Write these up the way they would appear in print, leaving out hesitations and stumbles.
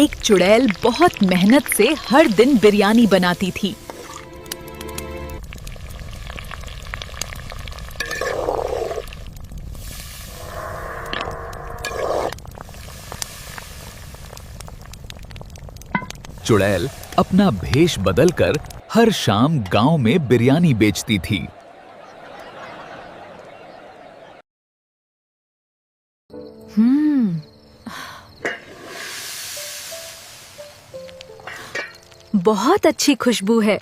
एक चुड़ैल बहुत मेहनत से हर दिन बिरयानी बनाती थी। चुड़ैल अपना भेष बदलकर हर शाम गांव में बिरयानी बेचती थी। बहुत अच्छी खुशबू है।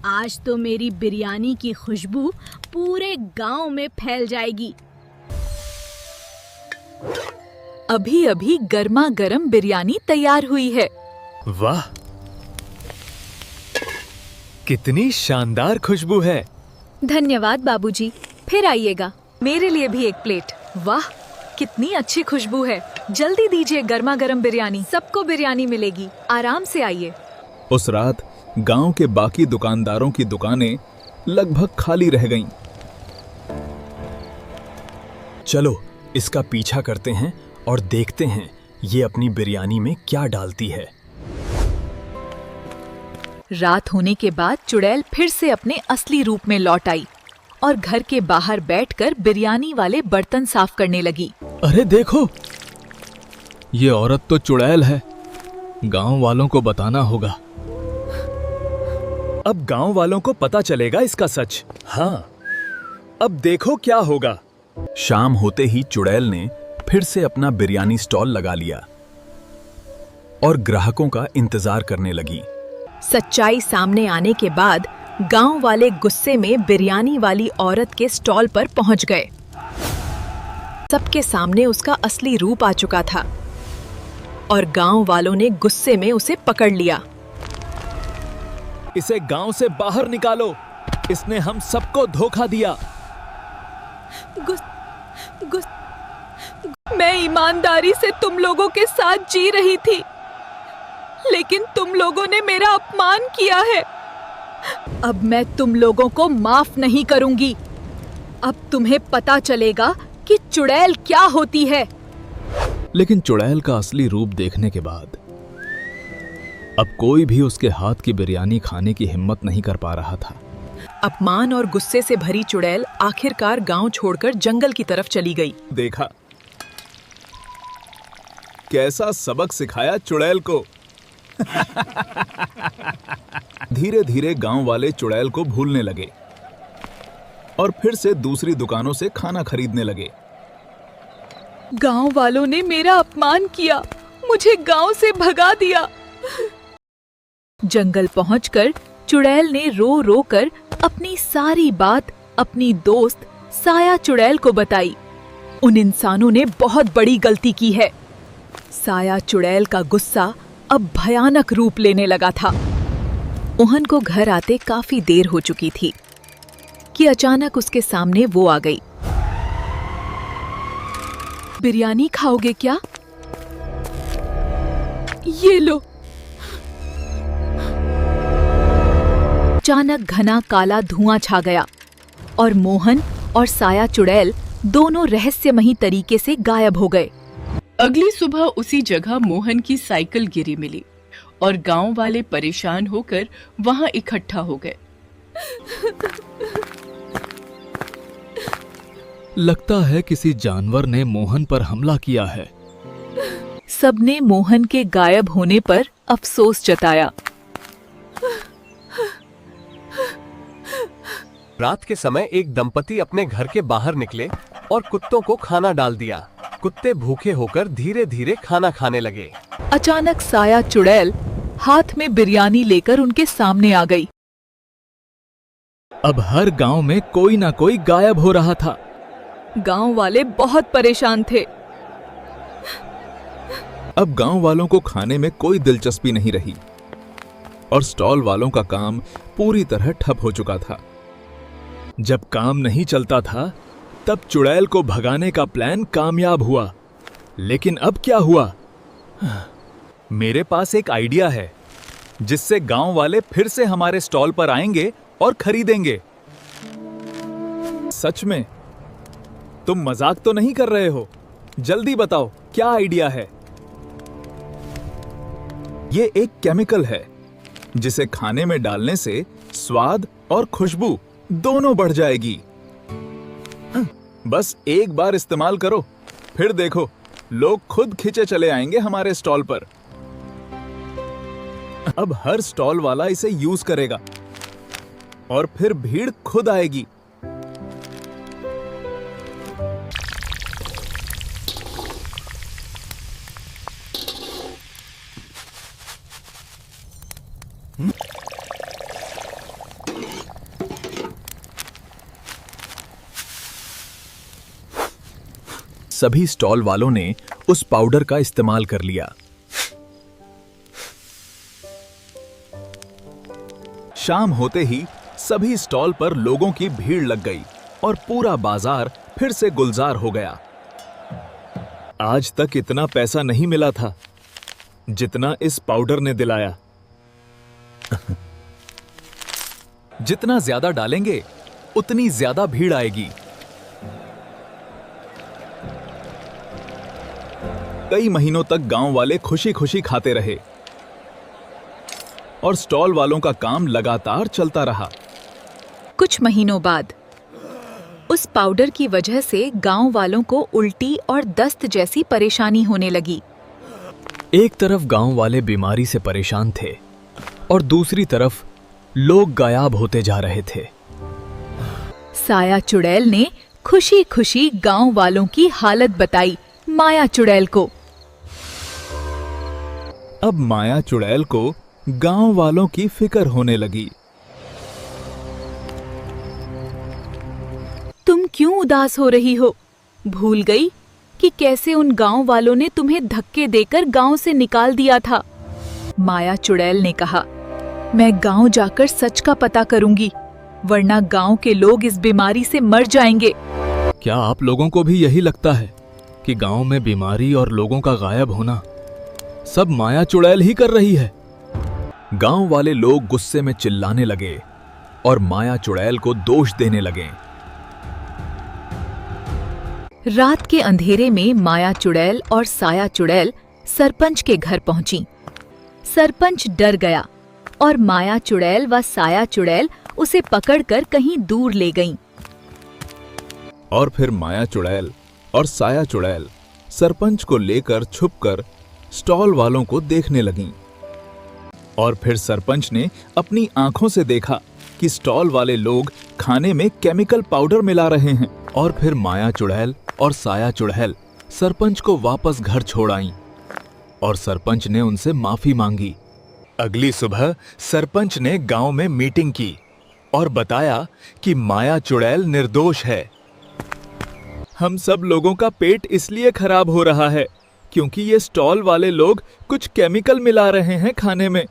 आज तो मेरी बिरयानी की खुशबू पूरे गांव में फैल जाएगी। अभी अभी गर्मा गर्म बिरयानी तैयार हुई है। वाह, कितनी शानदार खुशबू है। धन्यवाद बाबूजी, फिर आइएगा। मेरे लिए भी एक प्लेट। वाह, कितनी अच्छी खुशबू है। जल्दी दीजिए गर्मा गर्म बिरयानी। सबको बिरयानी मिलेगी। आराम से आइए। उस रात गांव के बाकी दुकानदारों की दुकानें लगभग खाली रह गईं। चलो इसका पीछा करते हैं और देखते हैं ये अपनी बिरयानी में क्या डालती है। रात होने के बाद चुड़ैल फिर से अपने असली रूप में लौट आई और घर के बाहर बैठकर बिरयानी वाले बर्तन साफ करने लगी। अरे देखो, ये औरत तो चुड़ैल है। गांव वालों को बताना होगा। अब गांव वालों को पता चलेगा इसका सच। हाँ, अब देखो क्या होगा। शाम होते ही चुड़ैल ने फिर से अपना बिरयानी स्टॉल लगा लिया और ग्राहकों का इंतजार करने लगी। सच्चाई सामने आने के बाद गांव वाले गुस्से में बिरयानी वाली औरत के स्टॉल पर पहुंच गए। सबके सामने उसका असली रूप आ चुका था और गांव वालों ने गुस्से में उसे पकड़ लिया। इसे गांव से बाहर निकालो, इसने हम सबको धोखा दिया। मैं ईमानदारी से तुम लोगों के साथ जी रही थी, लेकिन तुम लोगों ने मेरा अपमान किया है। अब मैं तुम लोगों को माफ नहीं करूंगी। अब तुम्हें पता चलेगा कि चुड़ैल क्या होती है। लेकिन चुड़ैल का असली रूप देखने के बाद अब कोई भी उसके हाथ की बिरयानी खाने की हिम्मत नहीं कर पा रहा था। अपमान और गुस्से से भरी चुड़ैल आखिरकार गांव छोड़कर जंगल की तरफ चली गई। देखा कैसा सबक सिखाया चुड़ैल को। धीरे धीरे गांव वाले चुड़ैल को भूलने लगे और फिर से दूसरी दुकानों से खाना खरीदने लगे। गांव वालों ने मेरा अपमान किया, मुझे गांव से भगा दिया। जंगल पहुंचकर चुड़ैल ने रो रो कर अपनी सारी बात अपनी दोस्त साया चुड़ैल को बताई। उन इंसानों ने बहुत बड़ी गलती की है। साया चुड़ैल का गुस्सा अब भयानक रूप लेने लगा था। मोहन को घर आते काफी देर हो चुकी थी कि अचानक उसके सामने वो आ गई। बिरयानी खाओगे क्या? ये लो। अचानक घना काला धुआं छा गया और मोहन और साया चुड़ैल दोनों रहस्यमयी तरीके से गायब हो गए। अगली सुबह उसी जगह मोहन की साइकिल गिरी मिली और गांव वाले परेशान होकर वहां इकट्ठा हो गए। लगता है किसी जानवर ने मोहन पर हमला किया है। सबने मोहन के गायब होने पर अफसोस जताया। रात के समय एक दंपति अपने घर के बाहर निकले और कुत्तों को खाना डाल दिया। कुत्ते भूखे होकर धीरे धीरे खाना खाने लगे। अचानक साया चुड़ैल हाथ में बिरयानी लेकर उनके सामने आ गई। अब हर गांव में कोई ना कोई गायब हो रहा था। गांव वाले बहुत परेशान थे। अब गांव वालों को खाने में कोई दिलचस्पी नहीं रही और स्टॉल वालों का काम पूरी तरह ठप हो चुका था। जब काम नहीं चलता था तब चुड़ैल को भगाने का प्लान कामयाब हुआ। लेकिन अब क्या हुआ? मेरे पास एक आइडिया है जिससे गांव वाले फिर से हमारे स्टॉल पर आएंगे और खरीदेंगे। सच में? तुम मजाक तो नहीं कर रहे हो? जल्दी बताओ क्या आइडिया है। ये एक केमिकल है जिसे खाने में डालने से स्वाद और खुशबू दोनों बढ़ जाएगी। बस एक बार इस्तेमाल करो, फिर देखो लोग खुद खींचे चले आएंगे हमारे स्टॉल पर। अब हर स्टॉल वाला इसे यूज करेगा और फिर भीड़ खुद आएगी। सभी स्टॉल वालों ने उस पाउडर का इस्तेमाल कर लिया। शाम होते ही सभी स्टॉल पर लोगों की भीड़ लग गई और पूरा बाजार फिर से गुलजार हो गया। आज तक इतना पैसा नहीं मिला था जितना इस पाउडर ने दिलाया। जितना ज्यादा डालेंगे उतनी ज्यादा भीड़ आएगी। कई महीनों तक गांव वाले खुशी खुशी खाते रहे और स्टॉल वालों का काम लगातार चलता रहा। कुछ महीनों बाद उस पाउडर की वजह से गांव वालों को उल्टी और दस्त जैसी परेशानी होने लगी। एक तरफ गांव वाले बीमारी से परेशान थे और दूसरी तरफ लोग गायब होते जा रहे थे। साया चुड़ैल ने खुशी खुशी गांव वालों की हालत बताई माया चुड़ैल को। अब माया चुड़ैल को गांव वालों की फिक्र होने लगी। तुम क्यों उदास हो रही हो? भूल गई कि कैसे उन गांव वालों ने तुम्हें धक्के देकर गांव से निकाल दिया था? माया चुड़ैल ने कहा, मैं गांव जाकर सच का पता करूंगी, वरना गांव के लोग इस बीमारी से मर जाएंगे। क्या आप लोगों को भी यही लगता है कि गांव में बीमारी और लोगों का गायब होना सब माया चुड़ैल ही कर रही है? गांव वाले लोग गुस्से में चिल्लाने लगे और माया चुड़ैल को दोष देने लगे। रात के अंधेरे में माया चुड़ैल और साया चुड़ैल सरपंच के घर पहुंची। सरपंच डर गया और माया चुड़ैल व साया चुड़ैल उसे पकड़कर कहीं दूर ले गईं। और फिर माया चुड़ैल और साया चुड़ैल सरपंच को लेकर छुपकर स्टॉल वालों को देखने लगीं। और फिर सरपंच ने अपनी आंखों से देखा कि स्टॉल वाले लोग खाने में केमिकल पाउडर मिला रहे हैं। और फिर माया चुड़ैल और साया चुड़ैल सरपंच को वापस घर छोड़ आईं और सरपंच ने उनसे माफी मांगी। अगली सुबह सरपंच ने गांव में मीटिंग की और बताया कि माया चुड़ैल निर्दोष है। हम सब लोगों का पेट इसलिए खराब हो रहा है क्योंकि ये स्टॉल वाले लोग कुछ केमिकल मिला रहे हैं खाने में।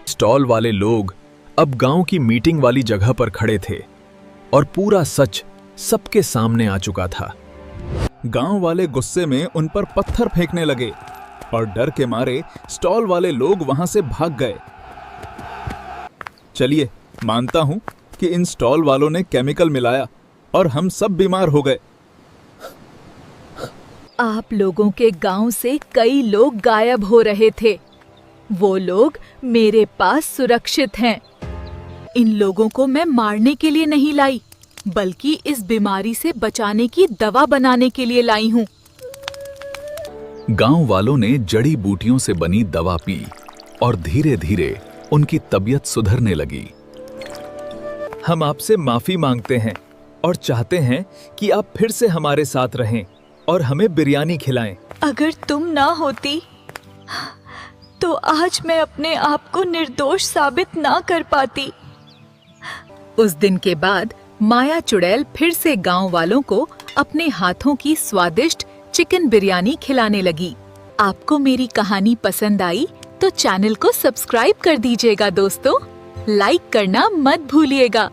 स्टॉल वाले लोग अब गांव की मीटिंग वाली जगह पर खड़े थे और पूरा सच सबके सामने आ चुका था। गांव वाले गुस्से में उन पर पत्थर फेंकने लगे और डर के मारे स्टॉल वाले लोग वहां से भाग गए। चलिए, मानता हूं कि इन स्टॉल वालों ने केमिकल मिलाया और हम सब बीमार हो गए। आप लोगों के गांव से कई लोग गायब हो रहे थे। वो लोग मेरे पास सुरक्षित हैं। इन लोगों को मैं मारने के लिए नहीं लाई, बल्कि इस बीमारी से बचाने की दवा बनाने के लिए लाई हूँ। गांव वालों ने जड़ी बूटियों से बनी दवा पी और धीरे धीरे उनकी तबीयत सुधरने लगी। हम आपसे माफी मांगते हैं और चाहते हैं कि आप फिर से हमारे साथ रहें और हमें बिरयानी खिलाएं। अगर तुम ना होती तो आज मैं अपने आप को निर्दोष साबित ना कर पाती। उस दिन के बाद माया चुड़ैल फिर से गांव वालों को अपने हाथों की स्वादिष्ट चिकन बिरयानी खिलाने लगी। आपको मेरी कहानी पसंद आई तो चैनल को सब्सक्राइब कर दीजिएगा दोस्तों। लाइक करना मत भूलिएगा।